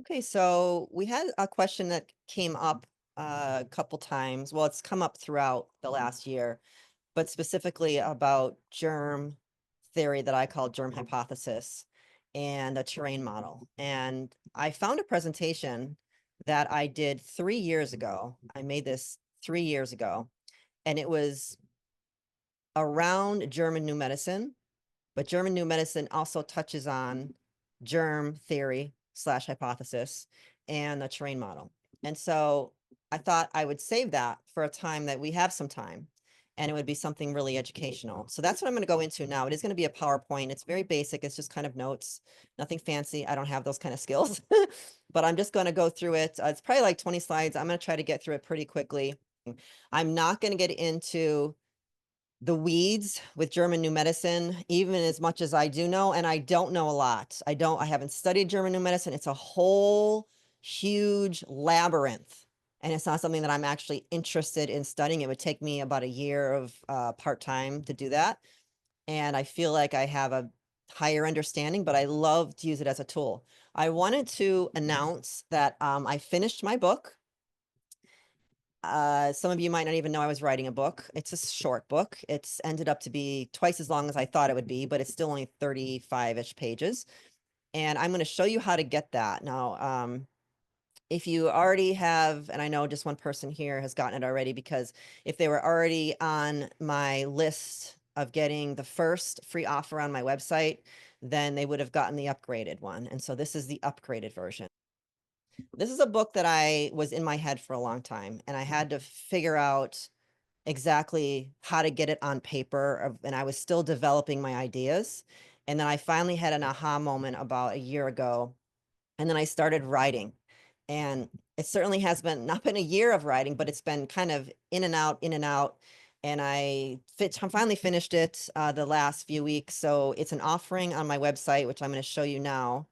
Okay, so we had a question that came up a couple times. Well, it's come up throughout the last year, but specifically about germ theory that I call germ hypothesis and a terrain model. And I found a presentation that I did 3 years ago. I made this 3 years ago, and it was around German new medicine, but German new medicine also touches on germ theory slash hypothesis and the terrain model. And so I thought I would save that for a time that we have some time, and it would be something really educational. So that's what I'm going to go into now. It is going to be a PowerPoint. It's very basic. It's just kind of notes, nothing fancy. I don't have those kind of skills, but I'm just going to go through it. It's probably like 20 slides. I'm going to try to get through it pretty quickly. I'm not going to get into the weeds with German new medicine, even as much as I do know, and I don't know a lot. I haven't studied German new medicine. It's a whole huge labyrinth. And it's not something that I'm actually interested in studying. It would take me about a year of part-time to do that. And I feel like I have a higher understanding, but I love to use it as a tool. I wanted to announce that I finished my book. Some of you might not even know I was writing a book. It's a short book. It's ended up to be twice as long as I thought it would be, but it's still only 35-ish pages. And I'm going to show you how to get that. Now, if you already have, and I know just one person here has gotten it already, because if they were already on my list of getting the first free offer on my website, then they would have gotten the upgraded one. And so this is the upgraded version. This is a book that I was in my head for a long time, and I had to figure out exactly how to get it on paper, and I was still developing my ideas. And then I finally had an aha moment about a year ago, and then I started writing. And it certainly has been not been a year of writing, but it's been kind of in and out, in and out. And I finally finished it the last few weeks. So it's an offering on my website, which I'm going to show you now.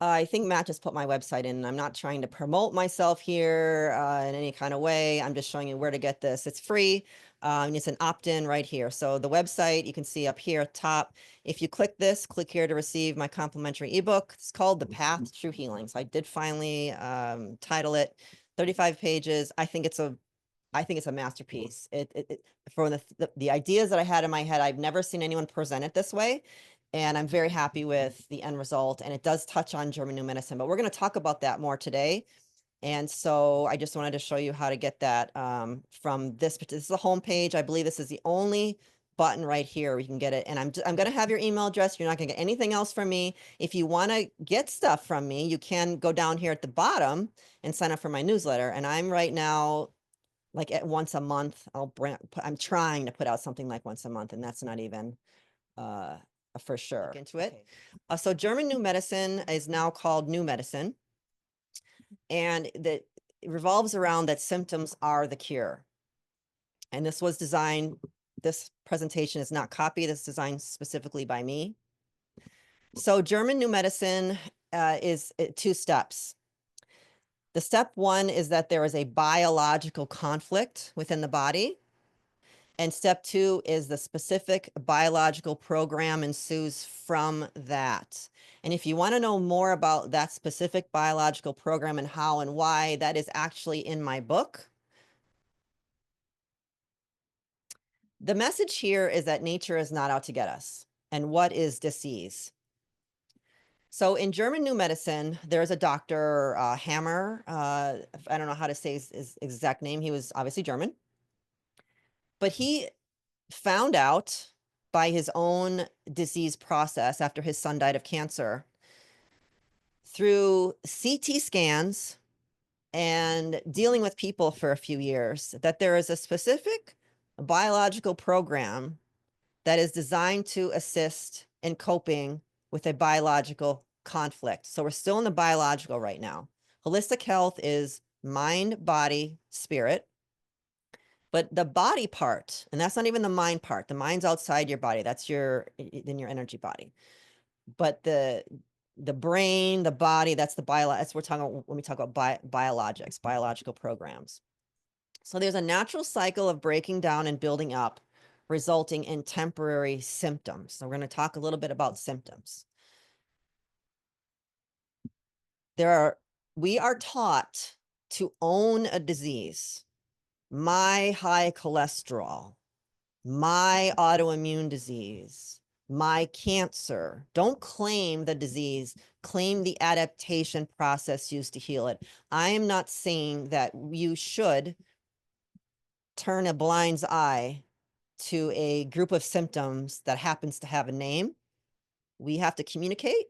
I think Matt just put my website in. I'm not trying to promote myself here in any kind of way. I'm just showing you where to get this. It's free. And it's an opt-in right here. So the website you can see up here at top. If you click this, click here to receive my complimentary ebook. It's called The Path to True Healing. So I did finally title it. 35 pages. I think it's a masterpiece. For the ideas that I had in my head, I've never seen anyone present it this way. And I'm very happy with the end result. And it does touch on German new medicine, but we're going to talk about that more today. And so I just wanted to show you how to get that from this. This is the home page. I believe this is the only button right here where you can get it. And I'm going to have your email address. You're not going to get anything else from me. If you want to get stuff from me, you can go down here at the bottom and sign up for my newsletter. And I'm right now, like at once a month, I'm trying to put out something like once a month, and that's not even for sure. Look into it. Okay. So German new medicine is now called new medicine, and that revolves around that symptoms are the cure. And this was designed, this presentation is not copied, it's designed specifically by me. So German new medicine is 2 steps. The step 1 is that there is a biological conflict within the body. And step 2 is the specific biological program ensues from that. And if you want to know more about that specific biological program and how and why, that is actually in my book. The message here is that nature is not out to get us. And what is disease? So in German new medicine, there's a doctor, Hammer. I don't know how to say his exact name. He was obviously German. But he found out by his own disease process after his son died of cancer through CT scans and dealing with people for a few years that there is a specific biological program that is designed to assist in coping with a biological conflict. So we're still in the biological right now. Holistic health is mind, body, spirit. But the body part, and that's not even the mind part. The mind's outside your body. That's in your energy body. But the brain, the body, that's the that's what we're talking about when we talk about biologics, biological programs. So there's a natural cycle of breaking down and building up, resulting in temporary symptoms. So we're going to talk a little bit about symptoms. we are taught to own a disease. My high cholesterol, my autoimmune disease, my cancer. Don't claim the disease, claim the adaptation process used to heal it. I am not saying that you should turn a blind eye to a group of symptoms that happens to have a name. We have to communicate,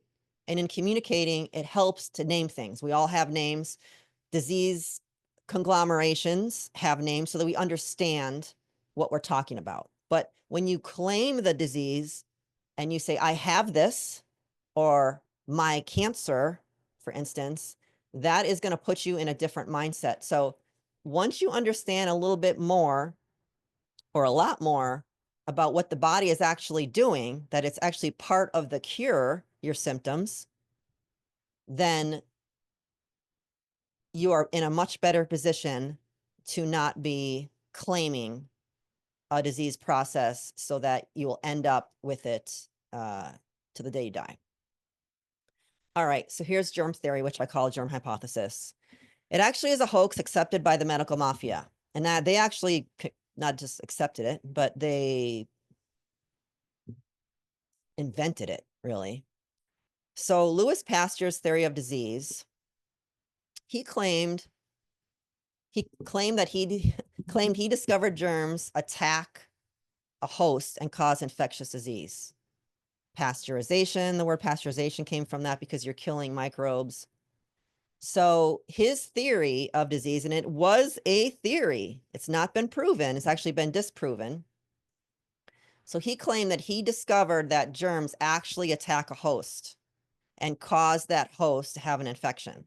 and in communicating, it helps to name things. We all have names. Disease conglomerations have names so that we understand what we're talking about. But when you claim the disease and you say, I have this, or my cancer, for instance, that is going to put you in a different mindset. So once you understand a little bit more or a lot more about what the body is actually doing, that it's actually part of the cure, your symptoms, then you are in a much better position to not be claiming a disease process so that you will end up with it to the day you die. All right, so here's germ theory, which I call germ hypothesis. It actually is a hoax accepted by the medical mafia. And that they actually not just accepted it, but they invented it, really. So Louis Pasteur's theory of disease, he claimed that he claimed he discovered germs attack a host and cause infectious disease. Pasteurization, the word pasteurization came from that because you're killing microbes. So his theory of disease, and it was a theory, it's not been proven, it's actually been disproven. So he claimed that he discovered that germs actually attack a host and cause that host to have an infection.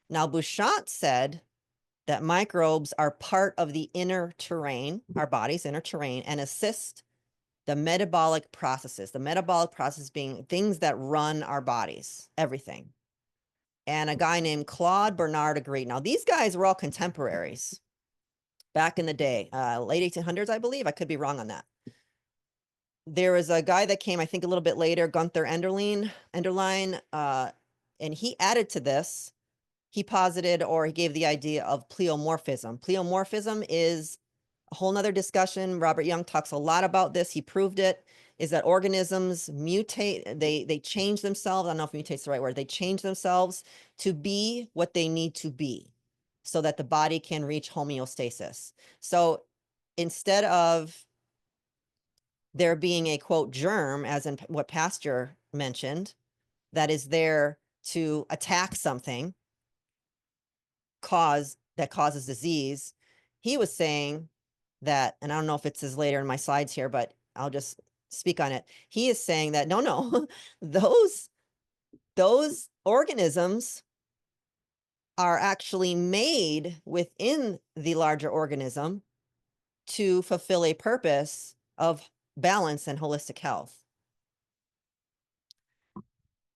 Now, Bouchot said that microbes are part of the inner terrain, our body's inner terrain, and assist the metabolic processes. The metabolic process being things that run our bodies, everything. And a guy named Claude Bernard agreed. Now, these guys were all contemporaries back in the day, late 1800s, I believe. I could be wrong on that. There was a guy that came, I think, a little bit later, Gunther Enderlein, and he added to this. He posited, or he gave the idea of pleomorphism. Pleomorphism is a whole nother discussion. Robert Young talks a lot about this. He proved it, is that organisms mutate, they change themselves. I don't know if mutate's the right word. They change themselves to be what they need to be so that the body can reach homeostasis. So instead of there being a quote germ, as in what Pasteur mentioned, that is there to attack something, that causes disease, he was saying that, and I don't know if it says later in my slides here, but I'll just speak on it. He is saying that no, those organisms are actually made within the larger organism to fulfill a purpose of balance and holistic health.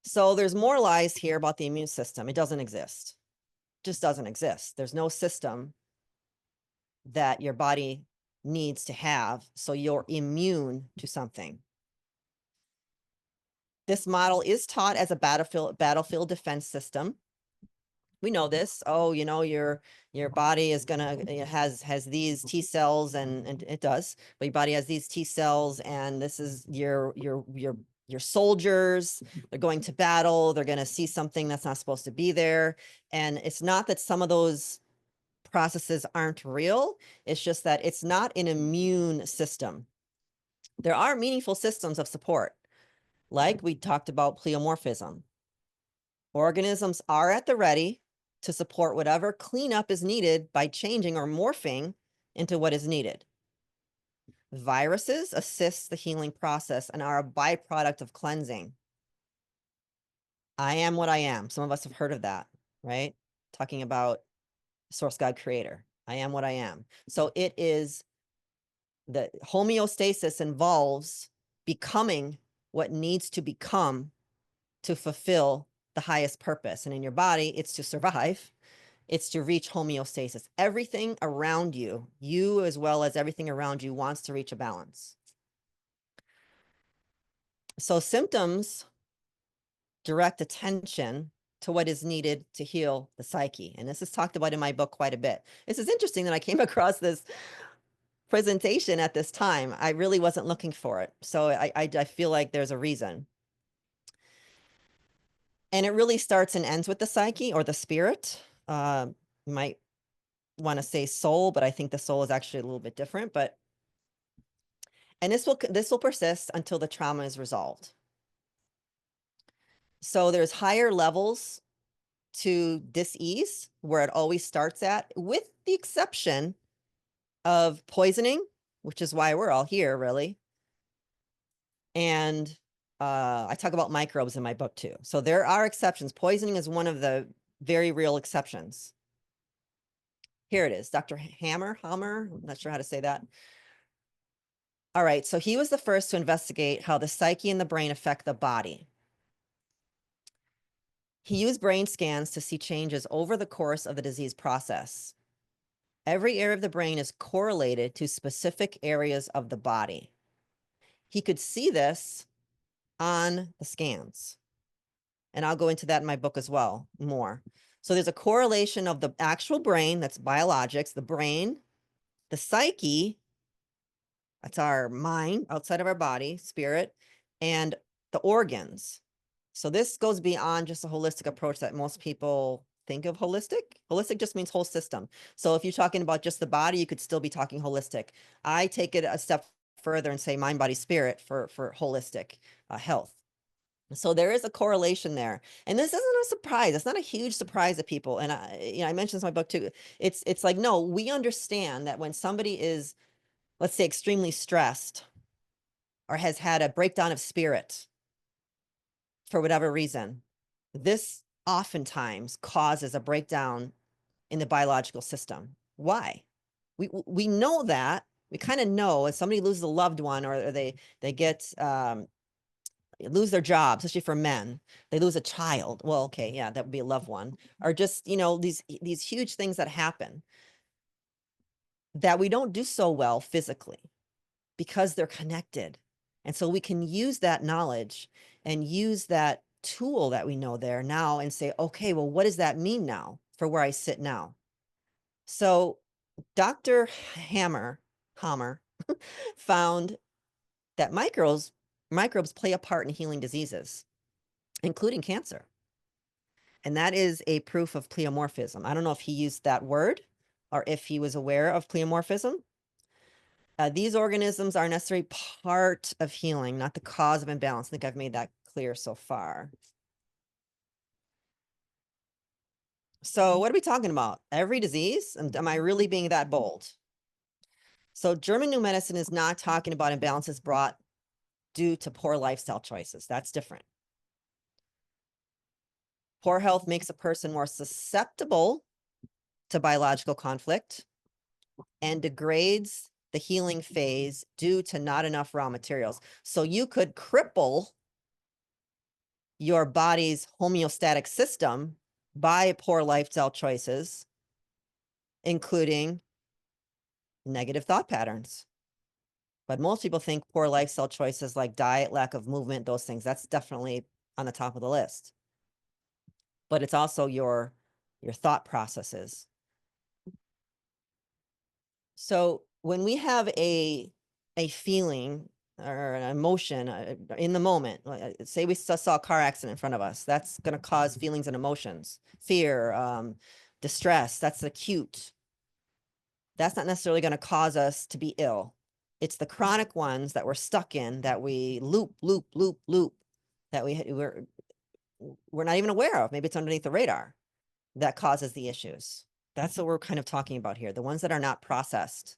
So there's more lies here about the immune system. It doesn't exist. It just doesn't exist. There's no system that your body needs to have so you're immune to something. This model is taught as a battlefield defense system. We know this. Oh, you know, your body is has these T cells, and it does, but your body has these T cells, and this is your soldiers. They're going to battle. They're going to see something that's not supposed to be there. And it's not that some of those processes aren't real. It's just that it's not an immune system. There are meaningful systems of support, like we talked about pleomorphism. Organisms are at the ready to support whatever cleanup is needed by changing or morphing into what is needed. Viruses assist the healing process and are a byproduct of cleansing. I am what I am. Some of us have heard of that, right? Talking about source God creator. I am what I am. So it is, the homeostasis involves becoming what needs to become to fulfill the highest purpose. And in your body, it's to survive. It's to reach homeostasis. Everything around you, you as well as everything around you, wants to reach a balance. So symptoms direct attention to what is needed to heal the psyche. And this is talked about in my book quite a bit. This is interesting that I came across this presentation at this time. I really wasn't looking for it. So I feel like there's a reason. And it really starts and ends with the psyche or the spirit. You might want to say soul, but I think the soul is actually a little bit different. And this will persist until the trauma is resolved. So there's higher levels to dis-ease where it always starts at, with the exception of poisoning, which is why we're all here, really. And I talk about microbes in my book too. So there are exceptions. Poisoning is one of the very real exceptions. Here it is, Dr. Hammer, I'm not sure how to say that. All right, so he was the first to investigate how the psyche and the brain affect the body. He used brain scans to see changes over the course of the disease process. Every area of the brain is correlated to specific areas of the body. He could see this on the scans. And I'll go into that in my book as well, more. So there's a correlation of the actual brain, that's biologics, the brain, the psyche, that's our mind outside of our body, spirit, and the organs. So this goes beyond just a holistic approach that most people think of holistic. Holistic just means whole system. So if you're talking about just the body, you could still be talking holistic. I take it a step further and say mind, body, spirit for holistic health. So there is a correlation there. And this isn't a surprise. It's not a huge surprise to people. And I mentioned this in my book too. It's like, no, we understand that when somebody is, let's say, extremely stressed or has had a breakdown of spirit for whatever reason, this oftentimes causes a breakdown in the biological system. Why? We know that. We kind of know if somebody loses a loved one or they get lose their job, especially for men, they lose a child. Well, okay, yeah, that would be a loved one. Or just, these huge things that happen that we don't do so well physically because they're connected. And so we can use that knowledge and use that tool that we know there now and say, okay, well, what does that mean now for where I sit now? So Dr. Hammer found that microbes play a part in healing diseases, including cancer. And that is a proof of pleomorphism. I don't know if he used that word or if he was aware of pleomorphism. These organisms are a necessary part of healing, not the cause of imbalance. I think I've made that clear so far. So what are we talking about? Every disease? Am I really being that bold? So German New Medicine is not talking about imbalances brought due to poor lifestyle choices. That's different. Poor health makes a person more susceptible to biological conflict and degrades the healing phase due to not enough raw materials. So you could cripple your body's homeostatic system by poor lifestyle choices, including negative thought patterns. But most people think poor lifestyle choices like diet, lack of movement, those things, that's definitely on the top of the list. But it's also your thought processes. So when we have a feeling or an emotion in the moment, say we saw a car accident in front of us, that's going to cause feelings and emotions, fear, distress, that's acute. That's not necessarily going to cause us to be ill. It's the chronic ones that we're stuck in, that we loop, that we're not even aware of. Maybe it's underneath the radar that causes the issues. That's what we're kind of talking about here, the ones that are not processed.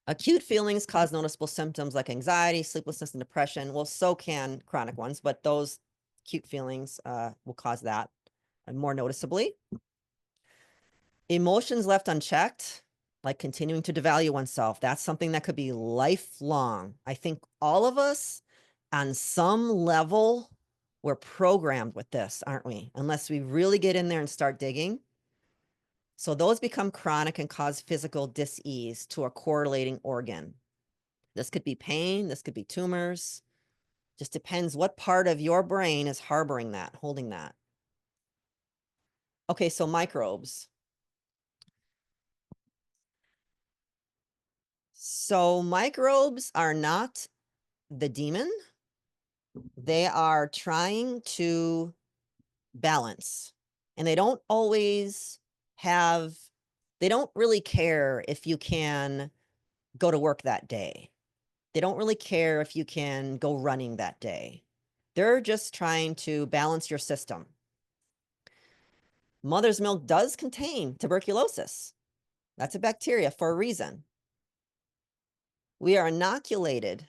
Acute feelings cause noticeable symptoms like anxiety, sleeplessness, and depression. Well, so can chronic ones, but those acute feelings will cause that more noticeably. Emotions left unchecked, like continuing to devalue oneself, that's something that could be lifelong. I think all of us, on some level, we're programmed with this, aren't we? Unless we really get in there and start digging. So those become chronic and cause physical dis-ease to a correlating organ. This could be pain, this could be tumors. Just depends what part of your brain is harboring that, holding that. Okay, so microbes. So microbes are not the demon. They are trying to balance. And they don't always have, they don't really care if you can go to work that day. They don't really care if you can go running that day. They're just trying to balance your system. Mother's milk does contain tuberculosis. That's a bacteria for a reason. We are inoculated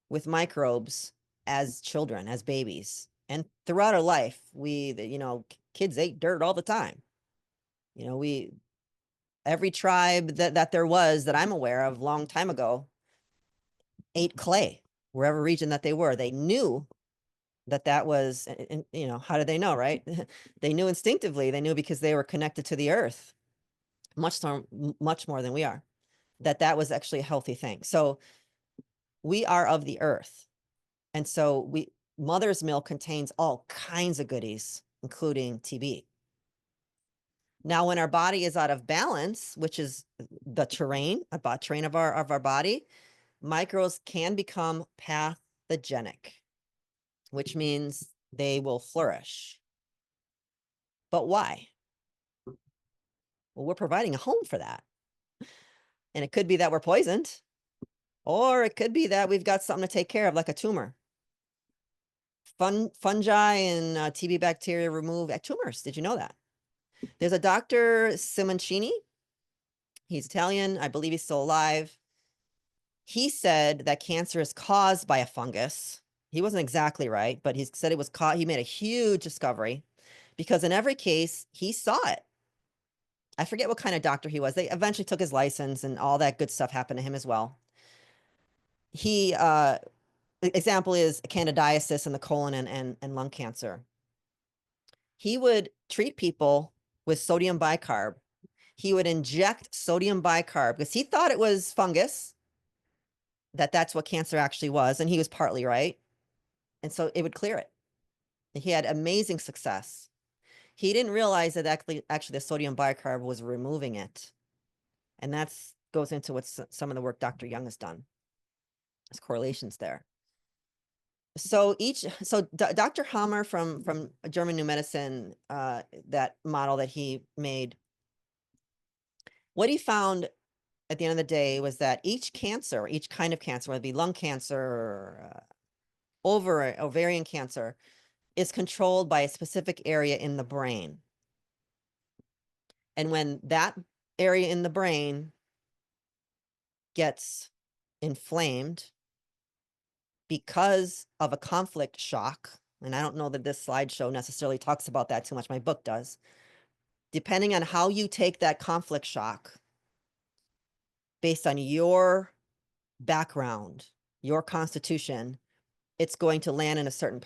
with microbes as children, as babies. And throughout our life, kids ate dirt all the time. Every tribe that there was that I'm aware of long time ago ate clay, wherever region that they were. They knew that was, and how did they know, right? They knew instinctively. They knew because they were connected to the earth much more than we are, that was actually a healthy thing. So we are of the earth. And so mother's milk contains all kinds of goodies, including TB. Now, when our body is out of balance, which is the terrain of our body, microbes can become pathogenic, which means they will flourish. But why? Well, we're providing a home for that. And it could be that we're poisoned, or it could be that we've got something to take care of, like a tumor. Fungi and TB bacteria remove tumors. Did you know that? There's a Dr. Simoncini. He's Italian. I believe he's still alive. He said that cancer is caused by a fungus. He wasn't exactly right, but he said it was he made a huge discovery because in every case, he saw it. I forget what kind of doctor he was. They eventually took his license and all that good stuff happened to him as well. Example is candidiasis in the colon and lung cancer. He would treat people with sodium bicarb. He would inject sodium bicarb because he thought it was fungus, that's what cancer actually was. And he was partly right. And so it would clear it. He had amazing success. He didn't realize that actually the sodium bicarb was removing it. And that goes into what some of the work Dr. Young has done. There's correlations there. So Dr. Hammer from German New Medicine, that model that he made, what he found at the end of the day was that each kind of cancer, whether it be lung cancer or ovarian cancer, is controlled by a specific area in the brain. And when that area in the brain gets inflamed because of a conflict shock, and I don't know that this slideshow necessarily talks about that too much, my book does, depending on how you take that conflict shock, based on your background, your constitution, it's going to land in a certain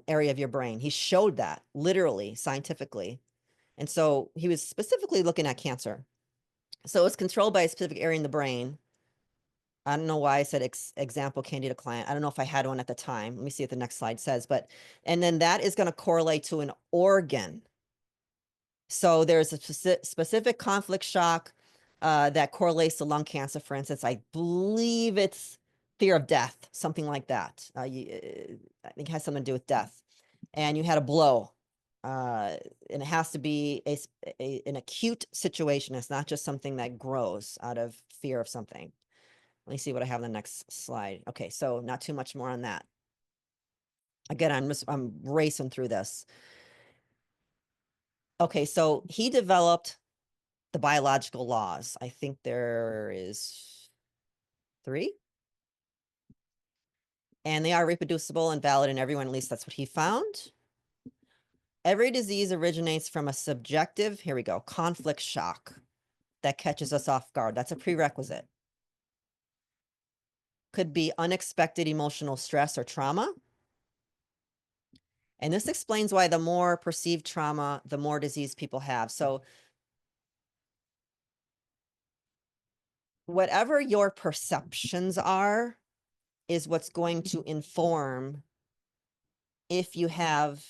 area of your brain. He showed that literally, scientifically. And so he was specifically looking at cancer. So it's controlled by a specific area in the brain. I don't know why I said example candida client. I don't know if I had one at the time. Let me see what the next slide says. And then that is going to correlate to an organ. So there's a specific conflict shock that correlates to lung cancer, for instance. I believe it's fear of death, something like that. I think it has something to do with death. And you had a blow. And it has to be an acute situation. It's not just something that grows out of fear of something. Let me see what I have on the next slide. Okay, so not too much more on that. Again, I'm racing through this. Okay, so he developed the biological laws. I think there is 3. And they are reproducible and valid in everyone, at least that's what he found. Every disease originates from a subjective, here we go, conflict shock that catches us off guard. That's a prerequisite. Could be unexpected emotional stress or trauma. And this explains why the more perceived trauma, the more disease people have. So whatever your perceptions are is what's going to inform if you have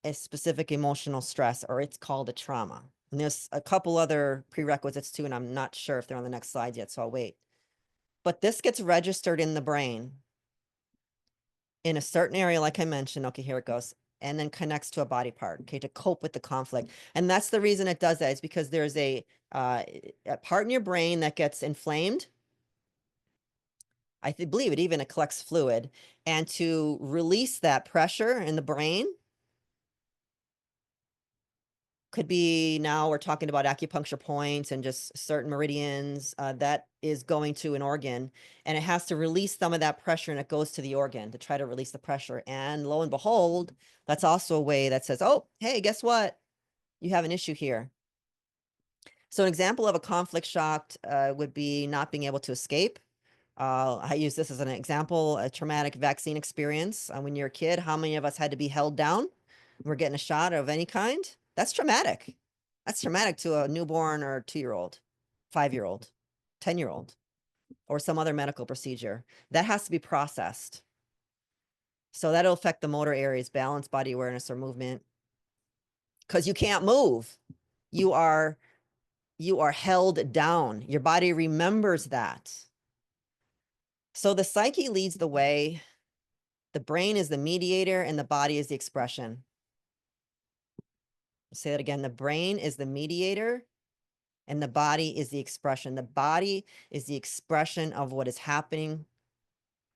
a specific emotional stress, or it's called a trauma. And there's a couple other prerequisites too, and I'm not sure if they're on the next slide yet, so I'll wait. But this gets registered in the brain in a certain area, like I mentioned. Okay, here it goes. And then connects to a body part, okay, to cope with the conflict. And that's the reason it does that, is because there's a part in your brain that gets inflamed. I believe it even collects fluid. And to release that pressure in the brain, could be, now we're talking about acupuncture points and just certain meridians, that is going to an organ, and it has to release some of that pressure, and it goes to the organ to try to release the pressure. And lo and behold, that's also a way that says, oh, hey, guess what? You have an issue here. So an example of a conflict shock would be not being able to escape. I use this as an example, a traumatic vaccine experience. When you're a kid, how many of us had to be held down? We're getting a shot of any kind. That's traumatic. That's traumatic to a newborn or 2-year-old, 5-year-old, 10-year-old, or some other medical procedure. That has to be processed. So that'll affect the motor areas, balance, body awareness, or movement. Because you can't move. You are held down. Your body remembers that. So the psyche leads the way. The brain is the mediator and the body is the expression. I'll say that again. The brain is the mediator and the body is the expression. The body is the expression of what is happening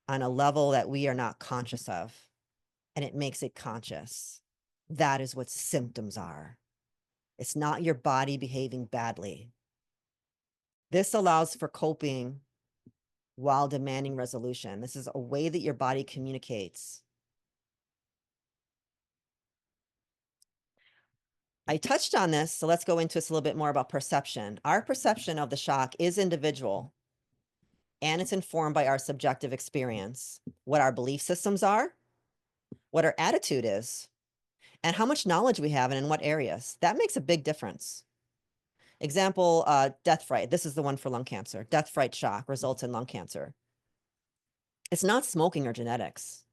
on a level that we are not conscious of, and it makes it conscious. That is what symptoms are. It's not your body behaving badly. This allows for coping while demanding resolution. This is a way that your body communicates. I touched on this, so let's go into this a little bit more about perception. Our perception of the shock is individual, and it's informed by our subjective experience, what our belief systems are, what our attitude is, and how much knowledge we have and in what areas. That makes a big difference. Example, death fright. This is the one for lung cancer. Death fright shock results in lung cancer. It's not smoking or genetics.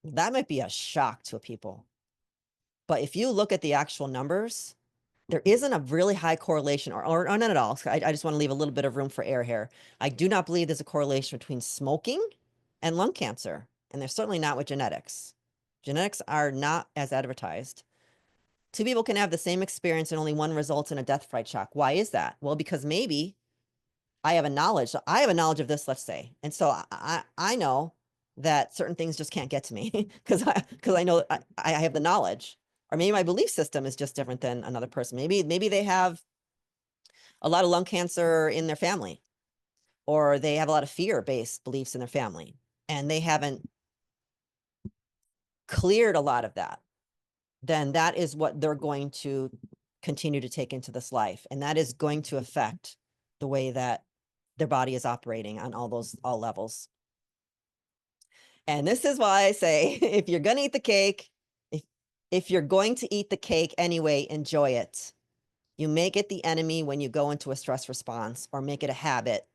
That might be a shock to people. But if you look at the actual numbers, there isn't a really high correlation, or none at all. I just want to leave a little bit of room for error here. I do not believe there's a correlation between smoking and lung cancer, and there's certainly not with genetics. Genetics are not as advertised. Two people can have the same experience and only one results in a death fright shock. Why is that? Well, because maybe I have a knowledge. So I have a knowledge of this, let's say. And so I know that certain things just can't get to me because I know I have the knowledge. Or maybe my belief system is just different than another person. Maybe they have a lot of lung cancer in their family, or they have a lot of fear-based beliefs in their family, and they haven't cleared a lot of that. Then that is what they're going to continue to take into this life. And that is going to affect the way that their body is operating on all levels. And this is why I say, if you're going to eat the cake, if you're going to eat the cake anyway, enjoy it. You make it the enemy when you go into a stress response, or make it a habit,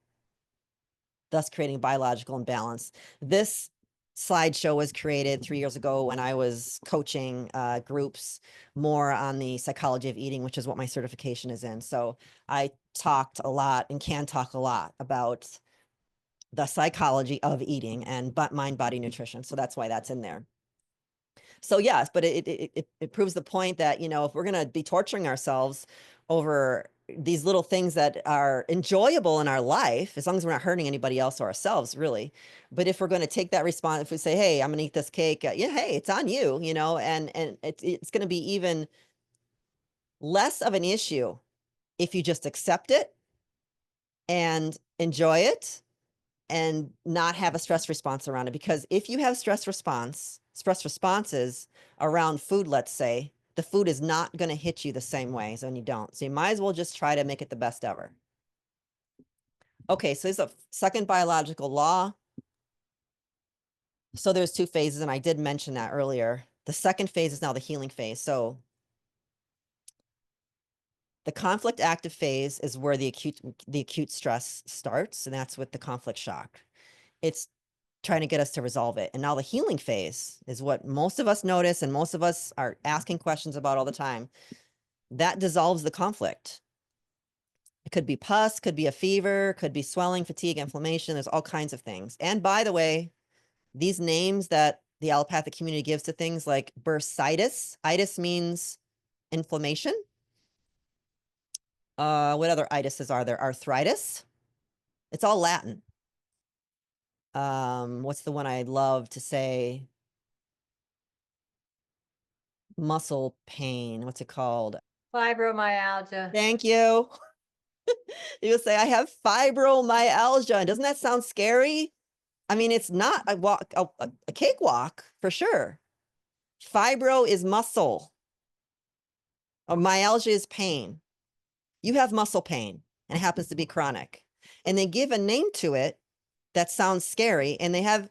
thus creating biological imbalance. This slideshow was created 3 years ago when I was coaching groups more on the psychology of eating, which is what my certification is in. So I talked a lot and can talk a lot about the psychology of eating and mind body nutrition. So that's why that's in there. So yes, but it proves the point that, if we're going to be torturing ourselves over these little things that are enjoyable in our life, as long as we're not hurting anybody else or ourselves, really. But if we're going to take that response, if we say, hey, I'm going to eat this cake, yeah, hey, it's on you, and it's going to be even less of an issue if you just accept it and enjoy it and not have a stress response around it. Because if you have stress responses around food, let's say, the food is not going to hit you the same way as when you don't. So you might as well just try to make it the best ever. Okay, so there's a second biological law. So there's 2 phases, and I did mention that earlier. The second phase is now the healing phase. So the conflict active phase is where the acute stress starts, and that's with the conflict shock. It's trying to get us to resolve it. And now the healing phase is what most of us notice and most of us are asking questions about all the time. That dissolves the conflict. It could be pus, could be a fever, could be swelling, fatigue, inflammation. There's all kinds of things. And by the way, these names that the allopathic community gives to things like bursitis, itis means inflammation. What other itises are there? Arthritis. It's all Latin. What's the one I love to say? Muscle pain. What's it called? Fibromyalgia. Thank you. You would say, I have fibromyalgia. And doesn't that sound scary? I mean, it's not a cakewalk for sure. Fibro is muscle. Myalgia is pain. You have muscle pain and it happens to be chronic. And they give a name to it that sounds scary and they have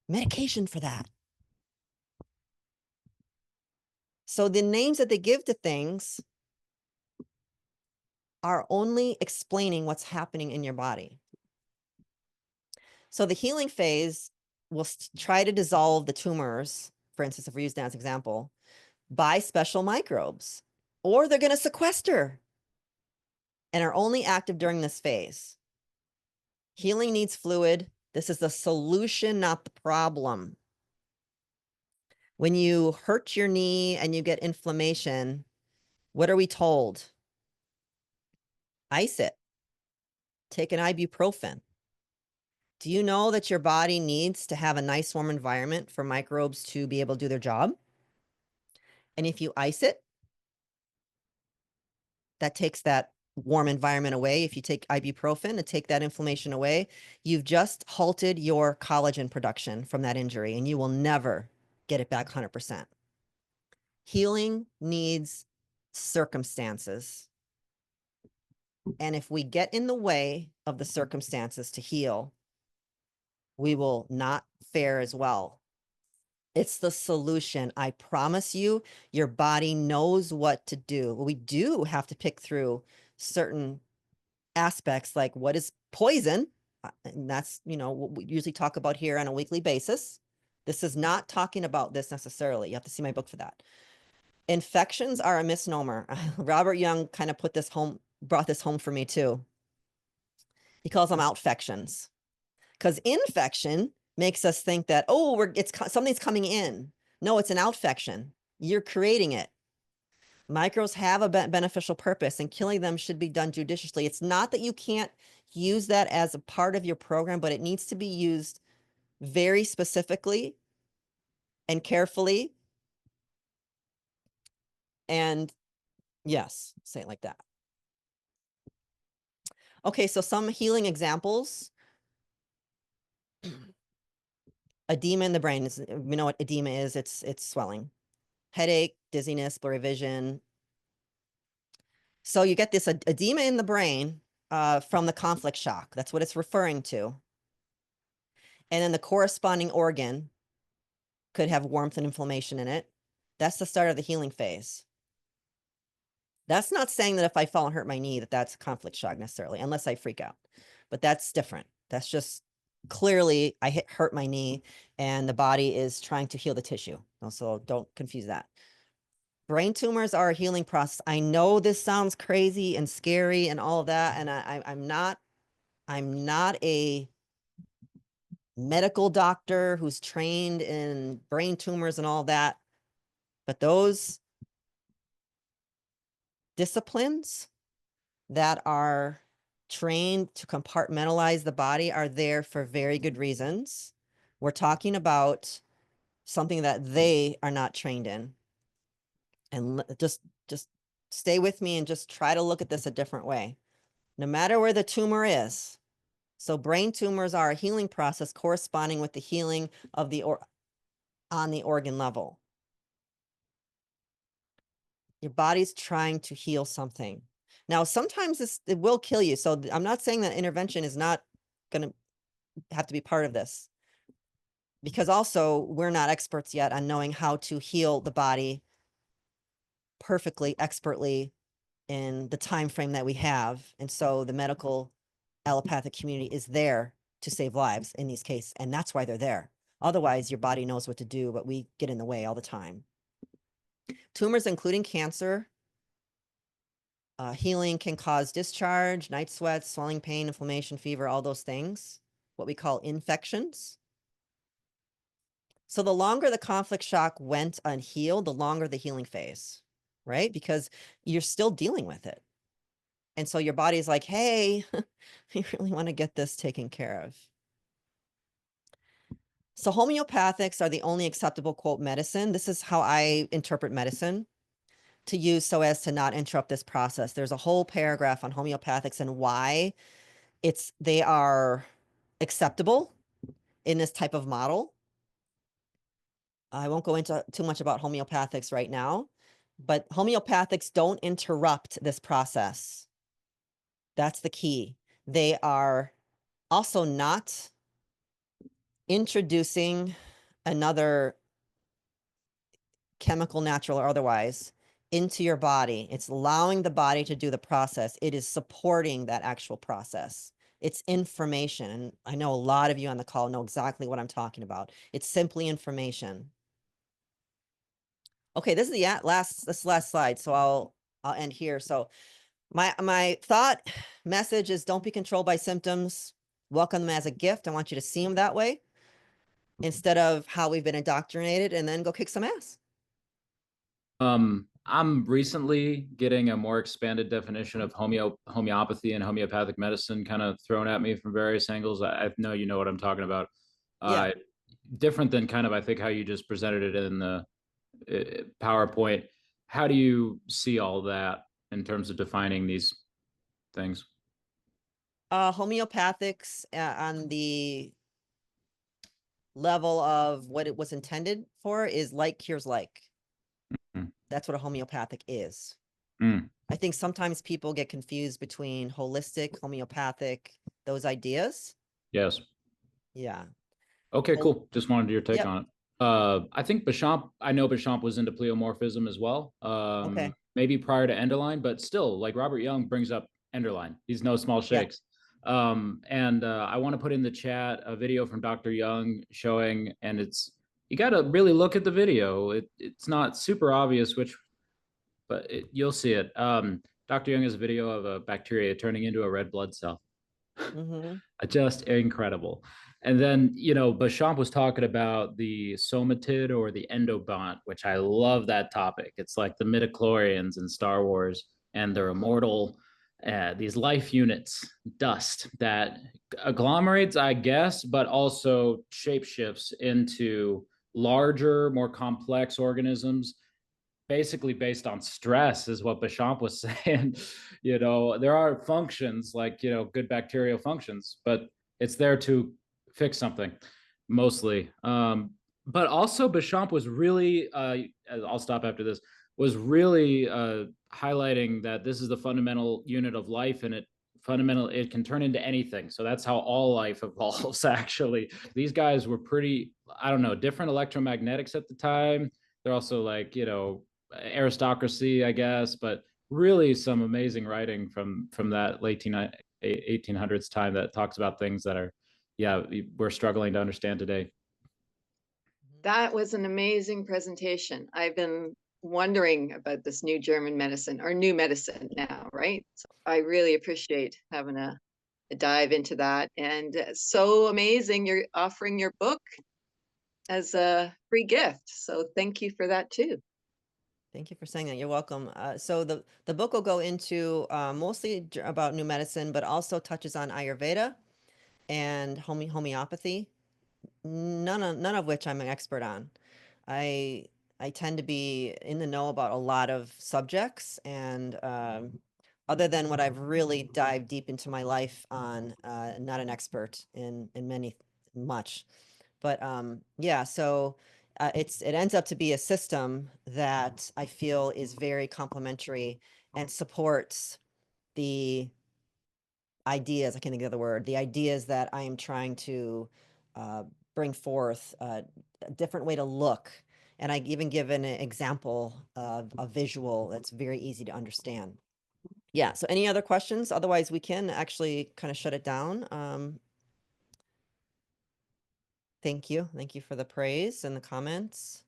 medication for that. So the names that they give to things are only explaining what's happening in your body. So the healing phase will try to dissolve the tumors, for instance, if we use that as an example, by special microbes, or they're going to sequester and are only active during this phase. Healing needs fluid. This is the solution, not the problem. When you hurt your knee and you get inflammation, what are we told? Ice it. Take an ibuprofen. Do you know that your body needs to have a nice warm environment for microbes to be able to do their job? And if you ice it, that takes that warm environment away. If you take ibuprofen to take that inflammation away, you've just halted your collagen production from that injury and you will never get it back 100%. Healing needs circumstances. And if we get in the way of the circumstances to heal, we will not fare as well. It's the solution. I promise you, your body knows what to do. We do have to pick through certain aspects like what is poison. And that's, what we usually talk about here on a weekly basis. This is not talking about this necessarily. You have to see my book for that. Infections are a misnomer. Robert Young kind of brought this home for me too. He calls them outfections. Because infection makes us think that, something's coming in. No, it's an outfection. You're creating it. Microbes have a beneficial purpose and killing them should be done judiciously. It's not that you can't use that as a part of your program, but it needs to be used very specifically and carefully. And yes, say it like that. Okay, so some healing examples. Edema in the brain is, we know what edema is. It's swelling, headache, dizziness, blurry vision. So you get this edema in the brain from the conflict shock. That's what it's referring to. And then the corresponding organ could have warmth and inflammation in it. That's the start of the healing phase. That's not saying that if I fall and hurt my knee, that's conflict shock necessarily, unless I freak out. But that's different. That's just clearly I hurt my knee and the body is trying to heal the tissue. So don't confuse that. Brain tumors are a healing process. I know this sounds crazy and scary and all of that. And I'm not a medical doctor who's trained in brain tumors and all that. But those disciplines that are trained to compartmentalize the body are there for very good reasons. We're talking about something that they are not trained in. And just stay with me and just try to look at this a different way. No matter where the tumor is. So brain tumors are a healing process corresponding with the healing of on the organ level. Your body's trying to heal something. Now, sometimes it will kill you. So I'm not saying that intervention is not going to have to be part of this. Because also, we're not experts yet on knowing how to heal the body perfectly, expertly in the time frame that we have. And so the medical allopathic community is there to save lives in these cases, and that's why they're there. Otherwise, your body knows what to do, but we get in the way all the time. Tumors, including cancer, healing can cause discharge, night sweats, swelling, pain, inflammation, fever, all those things, what we call infections. So the longer the conflict shock went unhealed, the longer the healing phase, right? Because you're still dealing with it. And so your body's like, hey, you really want to get this taken care of. So homeopathics are the only acceptable, quote, medicine. This is how I interpret medicine to use so as to not interrupt this process. There's a whole paragraph on homeopathics and why they are acceptable in this type of model. I won't go into too much about homeopathics right now, but homeopathics don't interrupt this process. That's the key. They are also not introducing another chemical, natural or otherwise, into your body. It's allowing the body to do the process. It is supporting that actual process. It's information. And I know a lot of you on the call know exactly what I'm talking about. It's simply information. Okay, this is the last slide. So I'll end here. So my thought message is don't be controlled by symptoms. Welcome them as a gift. I want you to see them that way instead of how we've been indoctrinated, and then go kick some ass. I'm recently getting a more expanded definition of homeopathy and homeopathic medicine kind of thrown at me from various angles. I know you know what I'm talking about. Yeah. Different than kind of, I think, how you just presented it in the PowerPoint. How do you see all that in terms of defining these things? Homeopathics on the level of what it was intended for is like cures like. Mm. That's what a homeopathic is. Mm. I think sometimes people get confused between holistic, homeopathic, those ideas. Yes. Yeah. Okay, Well, cool. Just wanted your take yep. on it. I think Béchamp, I know Béchamp was into pleomorphism as well. Okay. Maybe prior to Enderlein, but still, like Robert Young brings up Enderlein. He's no small Yeah. shakes. And I want to put in the chat a video from Dr. Young showing, and you got to really look at the video. It's not super obvious but you'll see it. Dr. Young has a video of a bacteria turning into a red blood cell. Mm-hmm. Just incredible. And then, Béchamp was talking about the somatid or the endobont, which I love that topic. It's like the midichlorians in Star Wars, and they're immortal. These life units, dust that agglomerates, I guess, but also shapeshifts into larger, more complex organisms basically based on stress is what Béchamp was saying. There are functions like, good bacterial functions, but it's there to fix something mostly. But also Béchamp was really, I'll stop after this, was really highlighting that this is the fundamental unit of life, and it can turn into anything. So that's how all life evolves. Actually, these guys were pretty, I don't know, different electromagnetics at the time. They're also like, aristocracy, I guess, but really some amazing writing from that late 1800s time that talks about things that are, yeah, we're struggling to understand today. That was an amazing presentation. I've been wondering about this new German medicine or new medicine now, right? So I really appreciate having a dive into that. And so amazing you're offering your book as a free gift. So thank you for that too. Thank you for saying that. You're welcome. So the book will go into mostly about new medicine, but also touches on Ayurveda and homeopathy. None of which I'm an expert on. I I tend to be in the know about a lot of subjects, and other than what I've really dived deep into my life on, not an expert in much. But yeah, so it ends up to be a system that I feel is very complementary and supports the ideas. I can't think of the word. The ideas that I am trying to uh, bring forth, a different way to look. And I even give an example of a visual that's very easy to understand. Yeah. So any other questions? Otherwise, we can actually kind of shut it down. Thank you. Thank you for the praise and the comments.